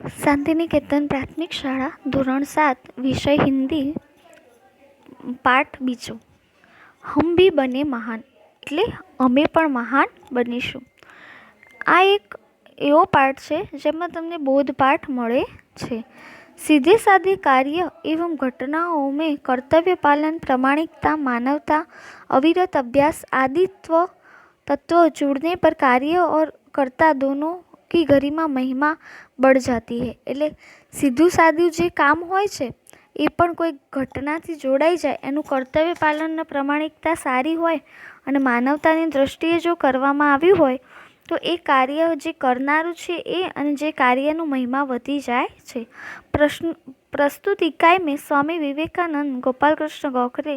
શાંતિનિકેતન પ્રાથમિક શાળા ધોરણ 7 વિષય હિન્દી પાઠ બીજો હમ ભી બને મહાન એટલે અમે પણ મહાન બનીશું. આ એક એવો પાઠ છે જેમાં તમને બોધપાઠ મળે છે. सीधे साधे कार्य एवं घटनाओं में कर्तव्य पालन, प्रामाणिकता, मानवता, अविरत अभ्यास आदि तत्व जुड़ने पर कार्य और कर्ता दोनों की गरिमा महिमा बढ़ जाती है. એટલે સીધું સાદું જે કામ હોય છે એ પણ કોઈ ઘટનાથી જોડાઈ જાય, એનું કર્તવ્ય પાલનના પ્રામાણિકતા સારી હોય અને માનવતાની દ્રષ્ટિએ જો કરવામાં આવ્યું હોય તો એ કાર્ય જે કરનારું છે એ અને જે કાર્યનું મહિમા વધી જાય છે. प्रस्तुत इकाई में स्वामी विवेकानंद, गोपाल कृष्ण गोखले,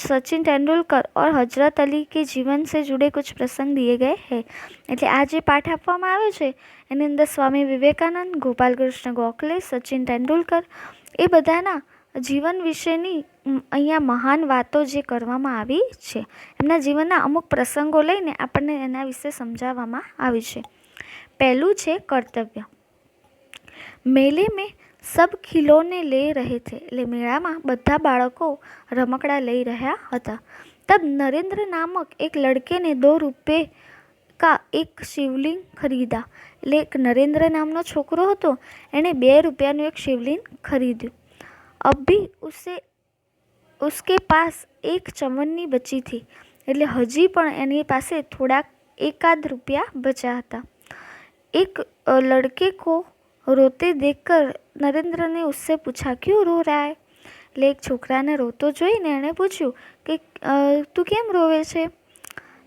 सचिन तेंदुलकर और हजरत अली के जीवन से जुड़े कुछ प्रसंग दिए गए हैं. એટલે આ જે પાઠ આપવામાં આવ્યો છે એની અંદર સ્વામી વિવેકાનંદ, ગોપાલ કૃષ્ણ ગોખલે, સચિન તેંડુલકર એ બધાના જીવન વિશેની અહીંયા મહાન વાતો જે કરવામાં આવી છે, એમના જીવનના અમુક પ્રસંગો લઈને આપણને એના વિશે સમજાવવામાં આવ્યું છે. પહેલું છે કર્તવ્ય. મેલે મેં સબ ખિલોને લે રહે થે એટલે મેળામાં બધા બાળકો રમકડા લઈ રહ્યા હતા. તબ નરેન્દ્ર નામક એક લડકે ને ₹2 કા એક શિવલિંગ ખરીદા એટલે એક નરેન્દ્ર નામનો છોકરો હતો, એણે ₹2 એક શિવલિંગ ખરીદ્યું. અભી ઉસકે પાસ એક ચવન્ની બચી थी એટલે હજી પણ એની પાસે થોડાક એકાદ રૂપિયા બચ્યા હતા. એક લડકે કો રોતે દેખકર નરેન્દ્ર ને ઉસसे પૂછા ક્यों रो रहा है એટલે એક છોકરાને રોતો જોઈને એણે પૂછ્યું કે તું કેમ રોવે છે.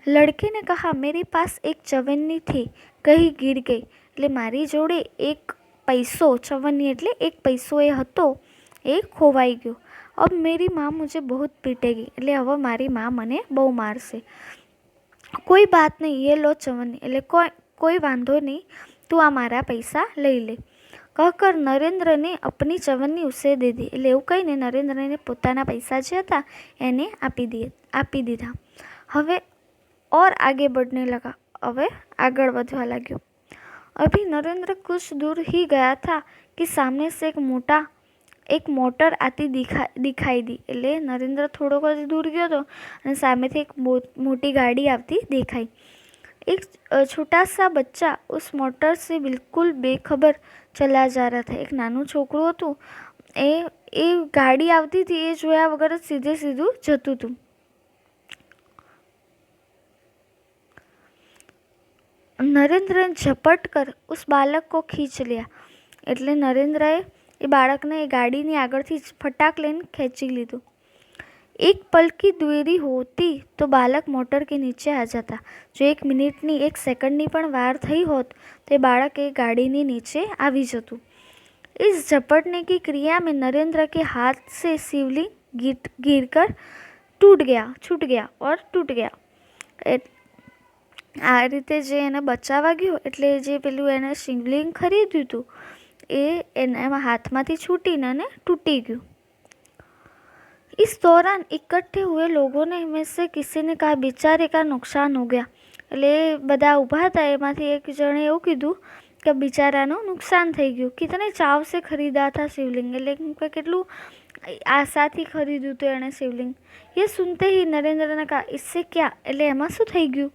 લડકે ને કહા મેરી પાસ એક ચવન્ની थी કहीं गिर गई એટલે મારી જોડે એક પૈસો, ચવન્ની એટલે એક પૈસો એ હતો, એ ખોવાઈ ગયો. અબ મેરી માં મુझे बहुत पीटेगी એટલે હવે મારી માં મને બહુ મારશે. કોઈ બાત નહીં ये लो ચવન્ની એટલે કોઈ વાંધો નહીં, તું આ મારા પૈસા લઈ લે. કહકર નરેન્દ્રને અપની ચવન્ની ઉસે દે દી એટલે એવું કહીને નરેન્દ્રને પોતાના પૈસા જે હતા એને આપી દીધા. હવે और आगे बढ़ने लगा હવે આગળ વધવા લાગ્યો. अभी नरेंद्र कुछ दूर ही गया था कि सामने से एक मोटर आती दिखाई दी એટલે નરેન્દ્ર થોડોક જ દૂર ગયો હતો અને સામેથી એક મોટી ગાડી આવતી દેખાઈ. एक छोटा सा बच्चा उस मोटर से बिल्कुल बेखबर चला जा रहा था. એક નાનું છોકરું હતું, એ ગાડી આવતી હતી એ જોયા વગર જ સીધું જતું હતું. નરેન્દ્ર ઝપટ કર ઉસ બાલક કો ખીંચ લિયા એટલે નરેન્દ્રએ એ બાળકને એ ગાડીની આગળથી ફટાક લઈને ખેંચી લીધું. એક પલ કી દેરી હોતી તો બાલક મોટર કે નીચે આ જાતા. જો 1 મિનિટની 1 સેકન્ડની પણ વાર થઈ હોત તો એ બાળક એ ગાડીની નીચે આવી જતું. इस झपटने की क्रिया में नरेंद्र के हाथ से शिवलिंग गिरकर छूट गया और टूट गया. આ રીતે જે એને બચાવવા ગયો એટલે જે પેલું એને શિવલિંગ ખરીદ્યું હતું એ એના હાથમાંથી છૂટીને એને તૂટી ગયું. इस दौरान इकट्ठे हुए लोगों ने में से किसी ने कहा बेचारे का नुकसान हो गया એટલે બધા ઊભા હતા, એમાંથી એક જણે એવું કીધું કે બિચારાનું નુકસાન થઈ ગયું. કિતને ચાવ સે ખરીદા હતા શિવલિંગ એટલે કેટલું આશાથી ખરીદ્યું હતું એણે શિવલિંગ. એ સુનતે ही नरेंद्र ने कहा इससे क्या એટલે એમાં શું થઈ ગયું.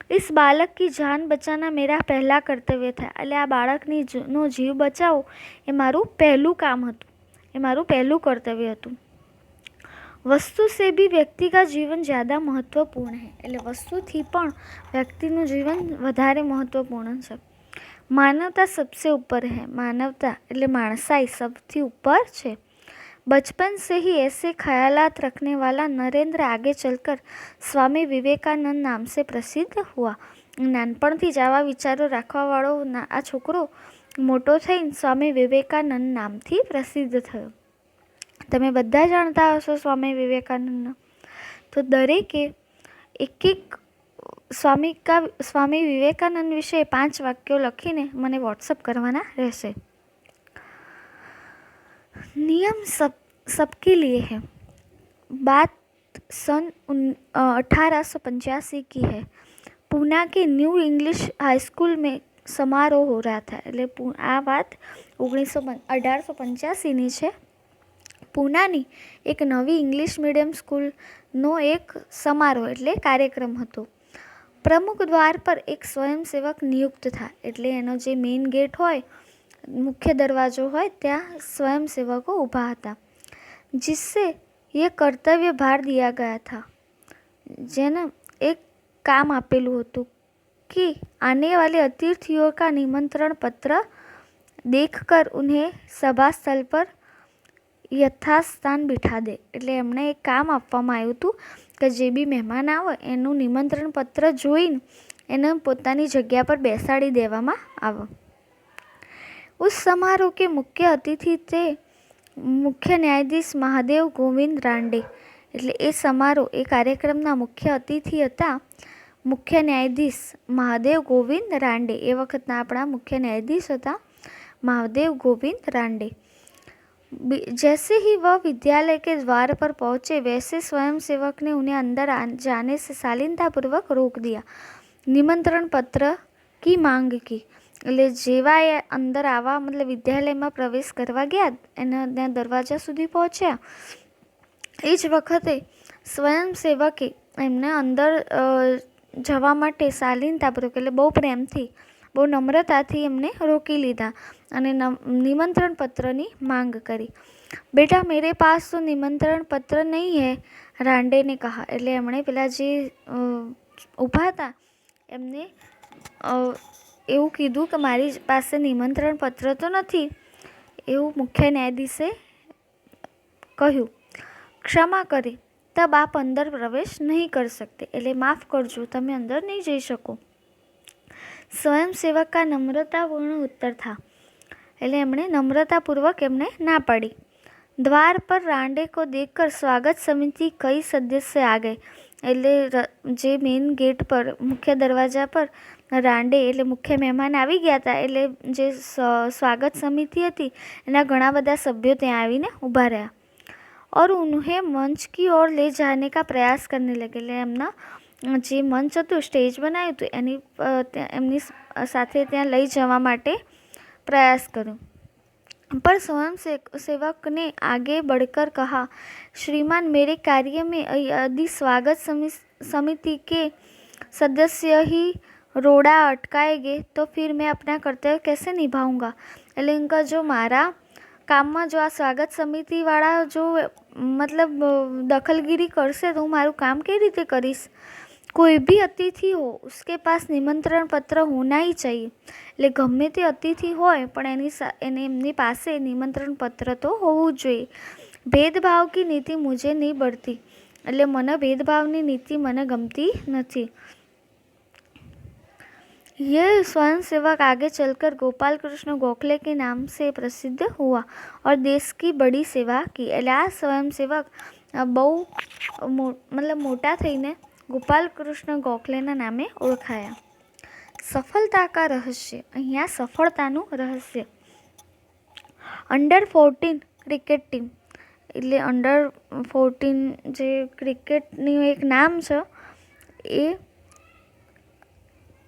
इस बालक की जान बचाना मेरा पहला कर्तव्य था એટલે આ બાળકનો જીવ બચાવવો એ મારું પહેલું કામ હતું, એ મારું પહેલું કર્તવ્ય હતું. વસ્તુ સે ભી વ્યક્તિ કા જીવન જ્યાદા મહત્વપૂર્ણ है એટલે વસ્તુથી પણ વ્યક્તિનું જીવન વધારે મહત્વપૂર્ણ છે. માનવતા સબસે ઉપર है માનવતા એટલે માણસાઈ સૌથી ઉપર છે. बचपन से ही ऐसे ख्यालात रखने वाला नरेंद्र आगे चलकर स्वामी विवेकानंद नाम से प्रसिद्ध हुआ. નાનપણથી જ આવા વિચારો રાખવાવાળો આ છોકરો મોટો થઈને સ્વામી વિવેકાનંદ નામથી પ્રસિદ્ધ થયો. તમે બધા જાણતા હશો સ્વામી વિવેકાનંદના. તો દરેકે એક સ્વામી વિવેકાનંદ વિશે 5 વાક્યો લખીને મને વોટ્સઅપ કરવાના રહેશે. नियम सबके लिए है. बात सन 1885 की है. पूना के न्यू इंग्लिश हाई स्कूल में समारोह हो रहा था। એટલે આ વાત 1885ની છે। પૂનાની એક નવી ઇંગ્લિશ મીડિયમ સ્કૂલનો એક સમારોહ એટલે કાર્યક્રમ હતો। પ્રમુખ દ્વાર પર એક સ્વયંસેવક નિયુક્ત था। એટલે એનો જે મેઇન ગેટ હોય, મુખ્ય દરવાજો હોય, ત્યાં स्वयंसेवको ઊભા હતા। जिससे ये कर्तव्य भार दिया गया था, જેને એક કામ આપેલું હતું कि आने वाले अतिथियों का निमंत्रण पत्र देखकर उन्हें सभा स्थल पर યથાસ્થાન બિઠા દે। એટલે એમને એક કામ આપવામાં આવ્યું હતું કે જે બી મહેમાન આવે એનું નિમંત્રણ પત્ર જોઈને એને પોતાની જગ્યા પર બેસાડી દેવામાં આવે। उस समारोह के मुख्य अतिथि थे मुख्य न्यायाधीश महादेव गोविंद रांडे। એટલે એ સમારોહ, એ કાર્યક્રમના મુખ્ય અતિથિ હતા મુખ્ય ન્યાયાધીશ મહાદેવ ગોવિંદ રાંડે। એ વખતના આપણા મુખ્ય ન્યાયાધીશ હતા महादेव गोविंद रांडे। जैसे ही वह विद्यालय के द्वार पर पहुंचे, वैसे स्वयंसेवक ने उन्हें अंदर जाने से शालीनतापूर्वक रोक दिया। निमंत्रण पत्र की मांग की। એટલે જેવા એ અંદર આવવા મતલબ વિદ્યાલયમાં પ્રવેશ કરવા ગયા, એના ત્યાં દરવાજા સુધી પહોંચ્યા, એ જ વખતે સ્વયંસેવકે એમને અંદર જવા માટે શાલીનતાપૂર્વક એટલે બહુ પ્રેમથી, બહુ નમ્રતાથી એમને રોકી લીધા અને નિમંત્રણ પત્રની માંગ કરી। બેટા મેરે પાસ તો નિમંત્રણ પત્ર નહીં હૈ, રાંડે ને કહા। એટલે એમણે પેલા જે ઊભા હતા એમને એવું કીધું કે મારી પાસે નિમંત્રણ પત્ર તો નથી, એવું મુખ્ય ન્યાયાધીશે કહ્યું। ક્ષમા કરે, તબ આપ અંદર પ્રવેશ નહીં કરી શકતે। એટલે માફ કરજો, તમે અંદર નહીં જઈ શકો। स्वयंसेवक का नम्रतापूर्ण उत्तर था। એટલે એમણે નમ્રતાપૂર્વક એમને ના પાડી। द्वार पर रांडे को देखकर स्वागत समिति कई सदस्य आ गए। એટલે જે મેઇન ગેટ પર, મુખ્ય દરવાજા પર રાંડે એટલે મુખ્ય મહેમાન આવી ગયા હતા। એટલે જે સ્વાગત સમિતિ હતી એના ઘણા બધા સભ્યો ત્યાં આવીને ઊભા રહ્યા। और उन्हें मंच की ओर ले जाने का प्रयास करने लगे। એટલે એમના જે મંચ હતું, સ્ટેજ બનાવ્યું હતું, એમની સાથે ત્યાં લઈ જવા માટે प्रयास કર્યો। पर स्वयं सेवक ने आगे बढ़कर कहा, श्रीमान मेरे कार्य में यदि स्वागत समिति के सदस्य ही रोड़ा अटकाएंगे तो फिर मैं अपना कर्तव्य कैसे निभाऊंगा। એટલે इनका जो मारा કામમાં જો આ સ્વાગત સમિતિવાળા જો મતલબ દખલગીરી કરશે તો હું મારું કામ કેવી રીતે કરીશ। કોઈ બી અતિથિ હો उसके पास निमंत्रण पत्र होना ही चाहिए। એટલે ગમે તે અતિથિ હોય પણ એમની પાસે નિમંત્રણ પત્ર તો હોવું જોઈએ। ભેદભાવ की नीति मुझे नहीं बढ़ती। એટલે મને ભેદભાવની નીતિ મને ગમતી નથી। यह स्वयंसेवक आगे चलकर गोपाल कृष्ण गोखले के नाम से प्रसिद्ध हुआ और देश की बड़ी सेवा की। એટલે આ સ્વયંસેવક બહુ મતલબ મોટા થઈને ગોપાલ કૃષ્ણ ગોખલેના નામે ઓળખાયા। સફળતા કા રહસ્ય, અહીંયા સફળતાનું રહસ્ય। अंडर-14 ક્રિકેટ ટીમ, એટલે अंडर-14 જે ક્રિકેટનું એક નામ છે એ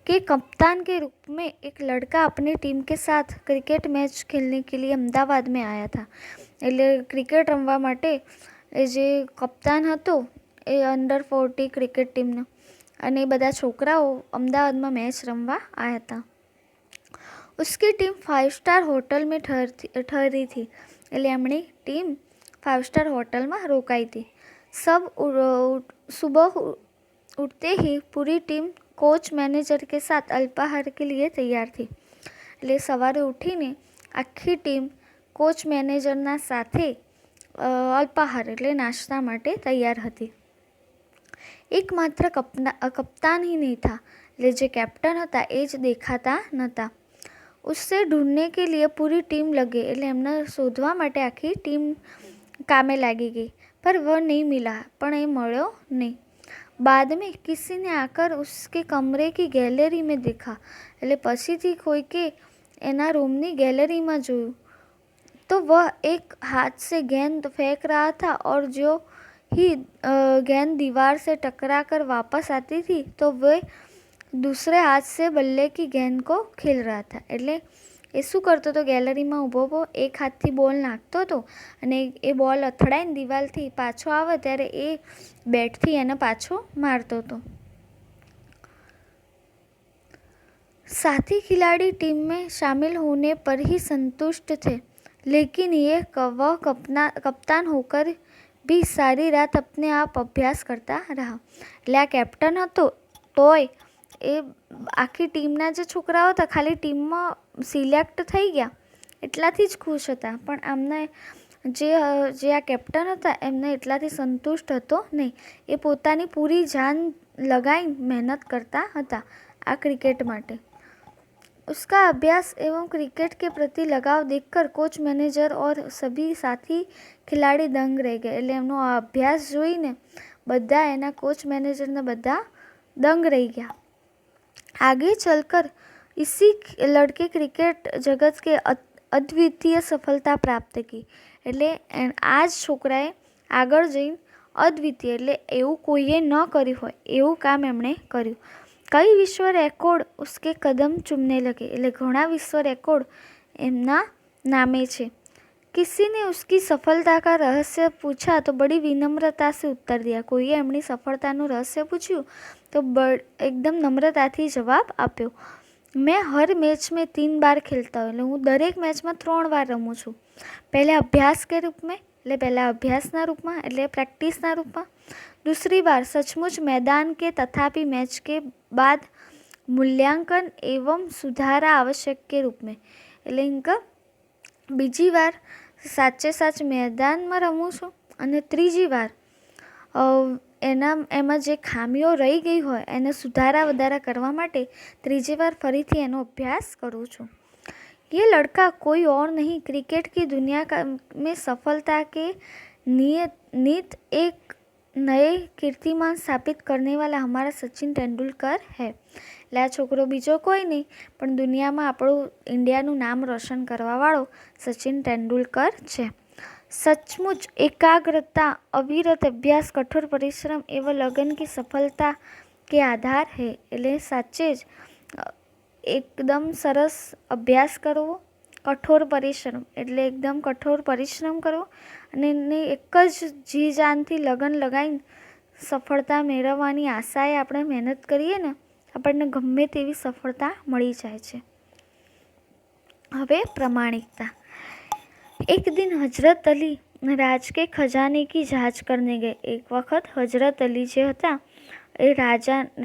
के कप्तान के रूप में एक लड़का अपनी टीम के साथ क्रिकेट मैच खेलने के लिए अहमदाबाद में आया था। એટલે ક્રિકેટ રમવા માટે એ જે કપ્તાન હતો એ अंडर-14 ક્રિકેટ ટીમનો, અને એ બધા છોકરાઓ અમદાવાદમાં મેચ રમવા આવ્યા હતા। उसकी टीम 5 स्टार होटल में ठहरी थी। એટલે એમની ટીમ 5 स्टार હોટલમાં રોકાઈ હતી। सब सुबह उठते ही पूरी टीम कोच मैनेजर के साथ अल्पाहार के लिए तैयार थी। એટલે સવારે ઉઠીને આખી ટીમ કોચ મેનેજરના સાથે અલ્પાહાર એટલે નાસ્તા માટે તૈયાર હતી। એકમાત્ર કપ્તાન ही नहीं था। એટલે જે કેપ્ટન હતા એ જ દેખાતા નહોતા। उससे ढूंढने के लिए पूरी टीम लगे। એટલે એમને શોધવા માટે આખી ટીમ કામે લાગી ગઈ, पर वह नहीं मिला, પણ એ મળ્યો નહીં। बाद में किसी ने आकर उसके कमरे की गैलरी में देखा। એટલે પછીથી કોઈકે એના રૂમની ગેલેરીમાં જોયું तो वह एक हाथ से गेंद फेंक रहा था और जो ही गेंद दीवार से टकरा कर वापस आती थी तो वह दूसरे हाथ से बल्ले की गेंद को खेल रहा था. એટલે એ શું કરતો હતો? ગેલેરીમાં ઊભો ઊભો એક હાથથી બોલ નાખતો હતો અને એ બોલ અથડાઈને દિવાલથી પાછો આવે ત્યારે એ બેટથી એને પાછો મારતો હતો. साथी खिलाड़ी टीम में शामिल होने पर ही संतुष्ट थे, लेकिन ये वह कप्तान होकर भी सारी रात अपने आप अभ्यास करता रहा. એટલે આ કેપ્ટન હતો તોય એ આખી ટીમના જે છોકરાઓ હતા ખાલી ટીમમાં સિલેક્ટ થઈ ગયા એટલાથી જ ખુશ હતા, પણ આમને જે આ કેપ્ટન હતા એમને એટલાથી સંતુષ્ટ હતો નહીં. એ પોતાની પૂરી જાન લગાવીને મહેનત કરતા હતા આ ક્રિકેટ માટે. उसका अभ्यास एवं क्रिकेट के प्रति लगाव देखकर कोच मैनेजर और सभी साथी खिलाड़ी दंग रह गए. એટલે એમનો આ અભ્યાસ જોઈને બધા એના કોચ મેનેજરને બધા दंग रह गया. आगे चलकर इसी लड़के क्रिकेट जगत के अद्वितीय सफलता प्राप्त की. એટલે આ જ છોકરાએ આગળ જઈને અદ્વિતીય એટલે એવું કોઈએ ન કર્યું હોય એવું કામ એમણે કર્યું. कई विश्व रिकॉर्ड उसके कदम चूमने लगे. એટલે ઘણા વિશ્વ રેકોર્ડ એમના નામે છે. किसी ने उसकी सफलता का रहस्य पूछा तो बड़ी विनम्रता से उत्तर दिया. કોઈએ એમની સફળતાનું રહસ્ય પૂછ્યું તો એકદમ નમ્રતાથી જવાબ આપ્યો. मैं हर मैच में 3 बार खेलता हूँ. એટલે હું દરેક મેચમાં 3 વાર રમું છું. પહેલા અભ્યાસ કે રૂપ में એટલે પહેલાં અભ્યાસના રૂપમાં એટલે પ્રેક્ટિસના રૂપમાં. दूसरी बार सचमुच मैदान के तथापि मैच के बाद मूल्यांकन एवं सुधारा आवश्यक के रूप में. એટલે ઇનકા બીજી વાર સાચે સાચ મેદાનમાં રમું છું અને ત્રીજી વાર એમાં જે ખામીઓ રહી ગઈ હોય એને સુધારા વધારા કરવા માટે ત્રીજી વાર ફરીથી એનો અભ્યાસ કરું છું. ये लड़का कोई और नहीं क्रिकेट की दुनिया में सफलता के नीत एक नए कीर्तिमान स्थापित करने वाला हमारा सचिन तेंदुलकर है. એટલે આ છોકરો બીજો કોઈ નહીં પણ દુનિયામાં આપણું ઇન્ડિયાનું નામ રોશન કરવાવાળો સચિન તેંડુલકર છે. सचमुच एकाग्रता अविरत अभ्यास कठोर परिश्रम एवं लगन की सफलता के आधार है. એટલે સાચે જ એકદમ સરસ અભ્યાસ કરવો, કઠોર પરિશ્રમ એટલે એકદમ કઠોર પરિશ્રમ કરવો અને એને એક જ જી જાનથી લગન લગાવીને સફળતા મેળવવાની આશાએ આપણે મહેનત કરીએ ને આપણને ગમે તેવી સફળતા મળી જાય છે. હવે પ્રમાણિકતા. એક દિન હજરત અલી રાજ કે ખજાને કી જાંચ કરને ગए. એક વખત હજરત અલી જે હતા એ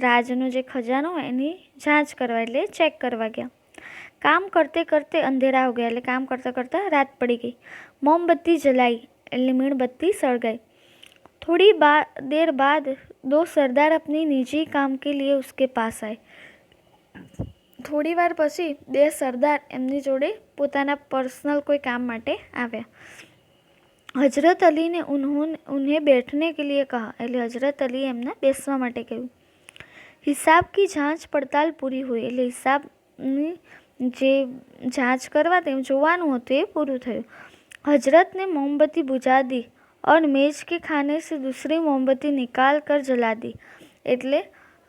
રાજનો જે ખજાનો હોય એની જાંચ કરવા એટલે ચેક કરવા ગયા. કામ કરતે કરતે અંધેરા હો ગયા એટલે કામ કરતાં કરતાં રાત પડી ગઈ. મોમબત્તી જલાઈ એટલે મીણબત્તી સળગાઈ. थोड़ी देर बाद 2 सरदार अपनी निजी काम के लिए उसके पास आए. થોડી વાર પછી 2 સરદાર એમની જોડે પોતાના પર્સનલ કોઈ કામ માટે આવ્યા. હજરત અલીને ઉन्हें बैठने के लिए कहा. એટલે હજરત અલીએ એમને બેસવા માટે કહ્યું. હિસાબ કી જાંચ પડતાલ પૂરી હુઈ. એટલે હિસાબની જે જાંચ કરવા તેમ જોવાનું હતું એ પૂરું થયું. हजरत ने मोमबत्ती बुझा दी और मेज के खाने से दूसरी मोमबत्ती निकाल कर जला दी. એટલે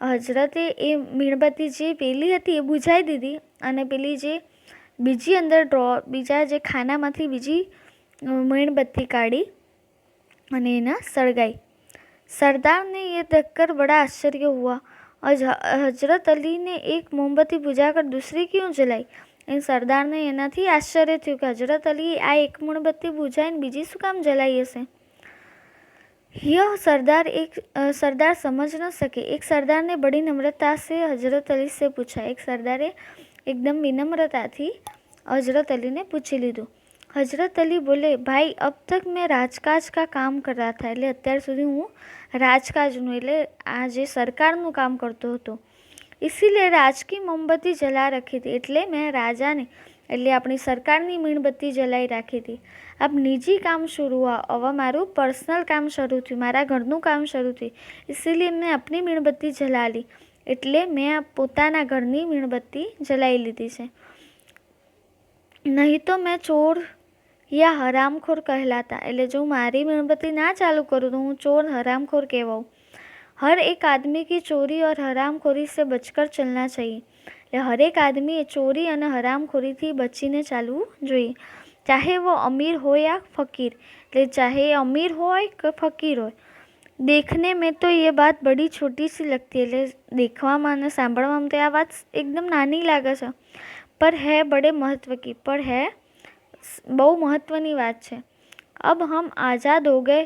હજરતે એ મીણબત્તી જે પેલી હતી એ બુઝાવી દીધી અને પેલી જે બીજી અંદર બીજા જે ખાનામાંથી બીજી मीणबत्ती काढ़ी અને એના સળગાઈ. सरदार ने ये देखकर बड़ा आश्चर्य हुआ. हजरत अली ने एक मोमबत्ती बुझाकर दूसरी क्यों जलाई. સરદારને એનાથી આશ્ચર્ય થયું કે હજરત અલી આ એક મીણબત્તી બુઝાઈને બીજી શું કામ જલાઈ હશે. यह सरदार समझ न सके. एक सरदार ने बड़ी नम्रता से हजरत अली से पूछा. एक सरदारे एकदम विनम्रताથી हजरत अली ने पूछी લીધું. हजरत अली बोले, भाई अब तक मैं राजकाज का काम कर रहा था. એટલે અત્યાર સુધી હું રાજકાજનું એટલે આ જે સરકારનું કામ કરતો હતો. इसीलिए राज की मोमबत्ती जला रखी थी. એટલે મેં રાજાને એટલે આપણી સરકારની મીણબત્તી જલાઈ રાખી હતી. अब निजी काम शुरू हुआ. હવે મારું પર્સનલ કામ શરૂ થયું, મારા ઘરનું કામ શરૂ થયું. इसीलिए મેં अपनी मीणबत्ती जला ली. એટલે મેં પોતાના ઘરની મીણબત્તી જલાઈ લીધી છે. નહીં તો મેં ચોર યા હરામખોર કહેલાતા. એટલે જો મારી મીણબત્તી ના ચાલુ કરું તો હું ચોર હરામખોર કહેવાઉં. हर एक आदमी की चोरी और हरामखोरी से बचकर चलना चाहिए। એટલે હરેક આદમીએ ચોરી અને હરામખોરીથી બચીને ચાલવું જોઈએ, ચાહે वो अमीर हो या फकीर। એટલે चाहे अमीर હોય કે ફકીર હોય। देखने में तो ये बात बड़ी छोटी सी लगती है, એટલે દેખવામાં અને સાંભળવામાં તો આ વાત એકદમ નાની લાગે છે, पर है बड़े महत्व की, पर है बहु महत्वनी बात है। अब हम आज़ाद हो गए,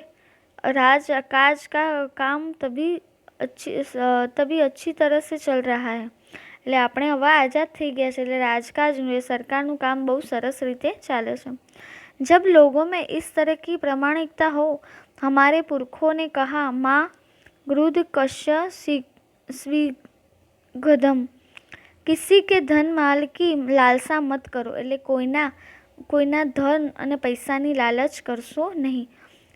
राज काज का काम तभी अच्छी तरह से चल रहा है। એટલે આપણે હવે આઝાદ થઈ ગયા છે, એટલે રાજકાજનું એ સરકારનું કામ બહુ સરસ રીતે ચાલે છે। जब लोगों में इस तरह की प्रामाणिकता हो, हमारे पुरखों ने कहा, माँ गृध कश्य स्विगधम, किसी के धन माल की लालसा मत करो। એટલે કોઈના ધન અને પૈસાની લાલચ કરશો નહીં।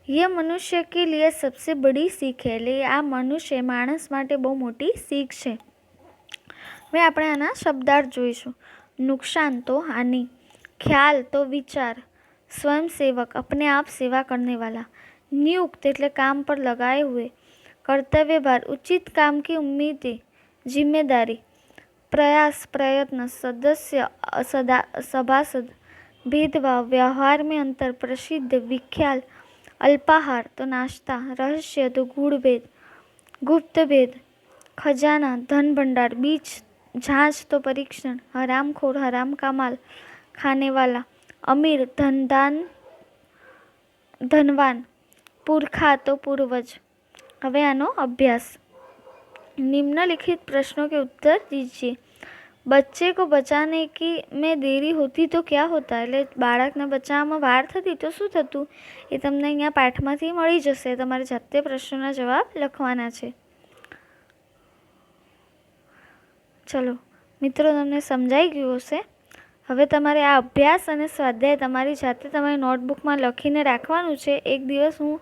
ये मनुष्य के लिए सबसे बड़ी सीख है। એટલે આ મનુષ્ય માણસ માટે બહુ મોટી सीख છે। હવે આપણે આના શબ્દાર્થ જોઈશું। નુકસાન તો હાનિ, ખ્યાલ તો વિચાર, स्वयं सेवक अपने आप सेवा करने वाला, नियुक्त એટલે काम पर लगाए हुए, कर्तव्य भार उचित काम की उम्मीदें जिम्मेदारी, प्रयास प्रयत्न, सदस्य सभासद, भेदभाव व्यवहार में अंतर, प्रसिद्ध विख्यात, अल्पाहार तो नाश्ता, रहस्य तो गूढ़ भेद, गुप्त भेद, खजाना धन भंडार, बीच झांझ तो परीक्षण, हरामखोर हराम का माल खाने वाला, अमीर धनवान, पुरखा तो पूर्वज। હવે આનો અભ્યાસ। निम्नलिखित प्रश्नों के उत्तर दीजिए। बच्चे को बचाने की में देरी होती तो क्या होता? એટલે બાળકને બચાવવામાં વાર થતી તો શું થતું? એ તમને અહીંયા પાઠમાંથી મળી જશે। તમારે જાતે પ્રશ્નોના જવાબ લખવાના છે। ચલો મિત્રો, તમને સમજાઈ ગયું હશે। હવે તમારે આ અભ્યાસ અને સ્વાધ્યાય તમારી જાતે તમારી નોટબુકમાં લખીને રાખવાનું છે। એક દિવસ હું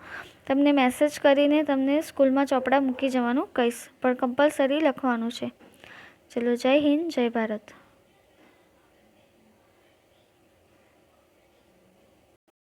તમને મેસેજ કરીને તમને સ્કૂલમાં ચોપડા મૂકી જવાનું કહીશ, પણ કમ્પલસરી લખવાનું છે। ચલો, જય હિન્દ, જય ભારત।